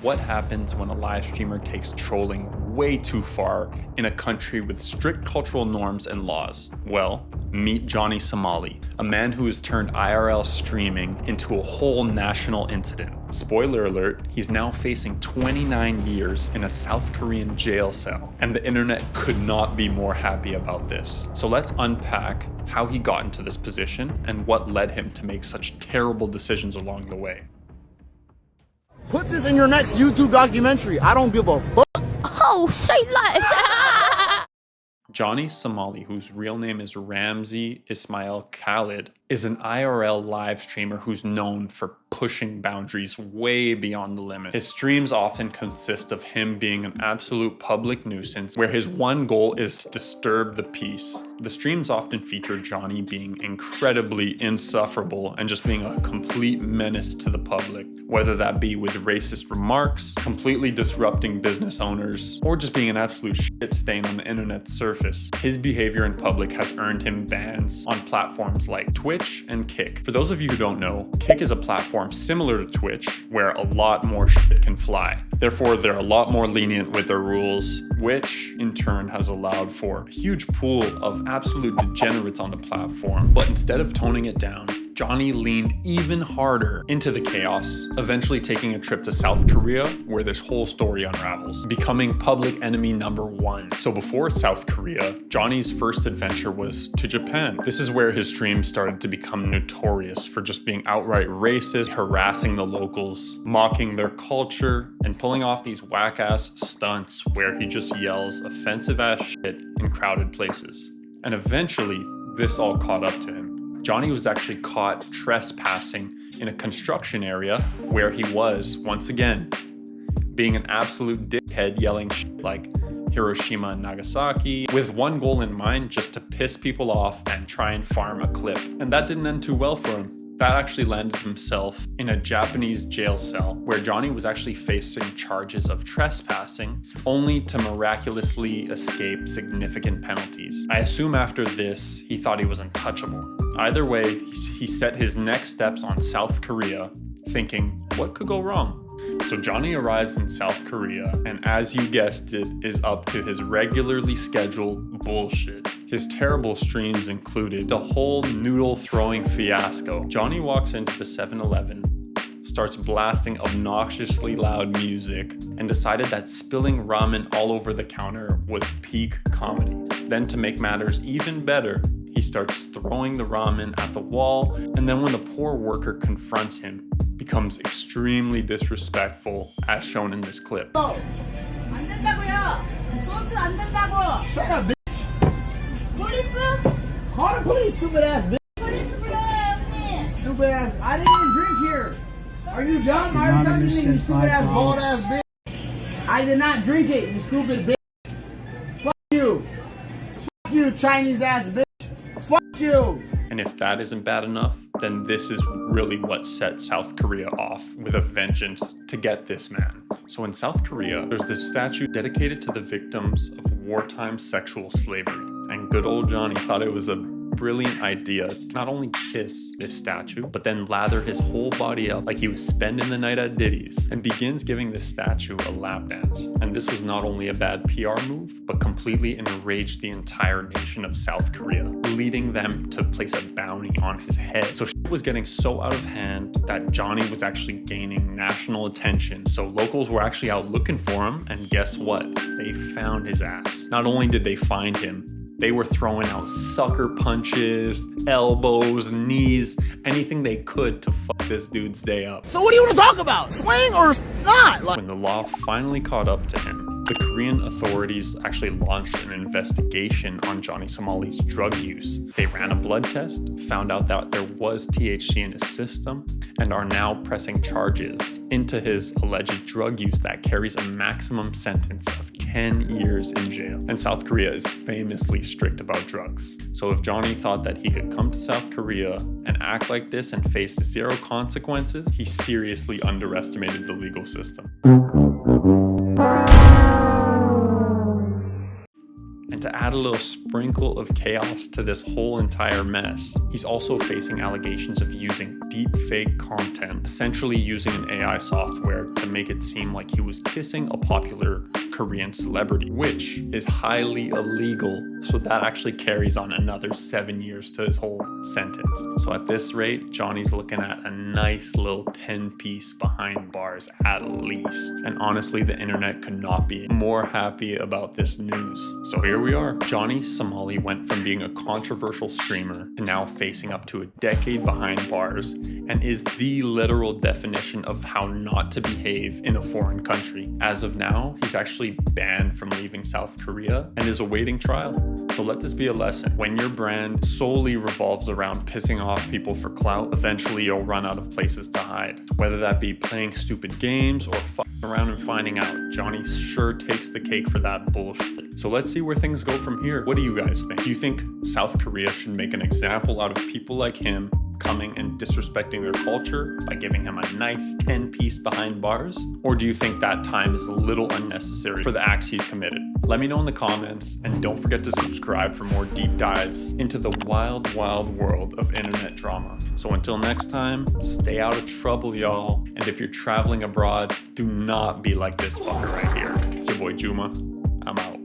What happens when a live streamer takes trolling way too far in a country with strict cultural norms and laws? Well, meet Johnny Somali, a man who has turned IRL streaming into a whole national incident. Spoiler alert, he's now facing 29 years in a South Korean jail cell, and the internet could not be more happy about this. So let's unpack how he got into this position and what led him to make such terrible decisions along the way. Put this in your next YouTube documentary. I don't give a fuck. Oh, say less. Johnny Somali, whose real name is Ramzi Ismail Khalid, is an IRL live streamer who's known for pushing boundaries way beyond the limit. His streams often consist of him being an absolute public nuisance, where his one goal is to disturb the peace. The streams often feature Johnny being incredibly insufferable and just being a complete menace to the public, whether that be with racist remarks, completely disrupting business owners, or just being an absolute shit stain on the internet's surface. His behavior in public has earned him bans on platforms like Twitch and Kick. For those of you who don't know, Kick is a platform similar to Twitch where a lot more shit can fly. Therefore, they're a lot more lenient with their rules, which in turn has allowed for a huge pool of absolute degenerates on the platform. But instead of toning it down, Johnny leaned even harder into the chaos, eventually taking a trip to South Korea where this whole story unravels, becoming public enemy number 1. So before South Korea, Johnny's first adventure was to Japan. This is where his streams started to become notorious for just being outright racist, harassing the locals, mocking their culture, and pulling off these whack-ass stunts where he just yells offensive-ass shit in crowded places. And eventually, this all caught up to him. Johnny was actually caught trespassing in a construction area where he was, once again, being an absolute dickhead, yelling shit like Hiroshima and Nagasaki, with one goal in mind, just to piss people off and try and farm a clip. And that didn't end too well for him. That actually landed himself in a Japanese jail cell where Johnny was actually facing charges of trespassing, only to miraculously escape significant penalties. I assume after this, he thought he was untouchable. Either way, he set his next steps on South Korea, thinking, what could go wrong? So Johnny arrives in South Korea, and as you guessed it, is up to his regularly scheduled bullshit. His terrible streams included the whole noodle throwing fiasco. Johnny walks into the 7-Eleven, starts blasting obnoxiously loud music, and decided that spilling ramen all over the counter was peak comedy. Then to make matters even better, he starts throwing the ramen at the wall, and then when the poor worker confronts him, becomes extremely disrespectful, as shown in this clip. 안 된다고요. 소주 안 된다고. Shut up, bitch. Police? Call the police, stupid ass bitch. Police 불러요, 형님. Stupid ass. I didn't even drink here. Are you dumb? I already told you, you stupid ass, bald ass bitch. I did not drink it, you stupid bitch. Fuck you. Fuck you, Chinese ass bitch. Fuck you. And if that isn't bad enough, then this is really what set South Korea off with a vengeance to get this man. So in South Korea, there's this statue dedicated to the victims of wartime sexual slavery. And good old Johnny thought it was a brilliant idea to not only kiss this statue, but then lather his whole body up like he was spending the night at Diddy's, and begins giving this statue a lap dance. And this was not only a bad PR move, but completely enraged the entire nation of South Korea, leading them to place a bounty on his head. So shit was getting so out of hand that Johnny was actually gaining national attention. So locals were actually out looking for him, and guess what? They found his ass. Not only did they find him, they were throwing out sucker punches, elbows, knees, anything they could to fuck this dude's day up. So what do you want to talk about? Swing or not? Like, when the law finally caught up to him, the Korean authorities actually launched an investigation on Johnny Somali's drug use. They ran a blood test, found out that there was THC in his system, and are now pressing charges into his alleged drug use that carries a maximum sentence of 10 years in jail. And South Korea is famously strict about drugs. So if Johnny thought that he could come to South Korea and act like this and face zero consequences, he seriously underestimated the legal system. And to to add a little sprinkle of chaos to this whole entire mess, he's also facing allegations of using deep fake content, essentially using an AI software to make it seem like he was kissing a popular Korean celebrity, which is highly illegal. So that actually carries on another 7 years to his whole sentence. So at this rate, Johnny's looking at a nice little 10-piece behind bars at least. And honestly, the internet could not be more happy about this news. So here we are. Johnny Somali went from being a controversial streamer to now facing up to a decade behind bars, and is the literal definition of how not to behave in a foreign country. As of now, he's actually banned from leaving South Korea and is awaiting trial. So let this be a lesson. When your brand solely revolves around pissing off people for clout, eventually you'll run out of places to hide. Whether that be playing stupid games or fucking around and finding out, Johnny sure takes the cake for that bullshit. So let's see where things go from here. What do you guys think? Do you think South Korea should make an example out of people like him coming and disrespecting their culture by giving him a nice 10-piece behind bars? Or do you think that time is a little unnecessary for the acts he's committed? Let me know in the comments, and don't forget to subscribe for more deep dives into the wild, wild world of internet drama. So until next time, stay out of trouble, y'all. And if you're traveling abroad, do not be like this fucker right here. It's your boy Juma. I'm out.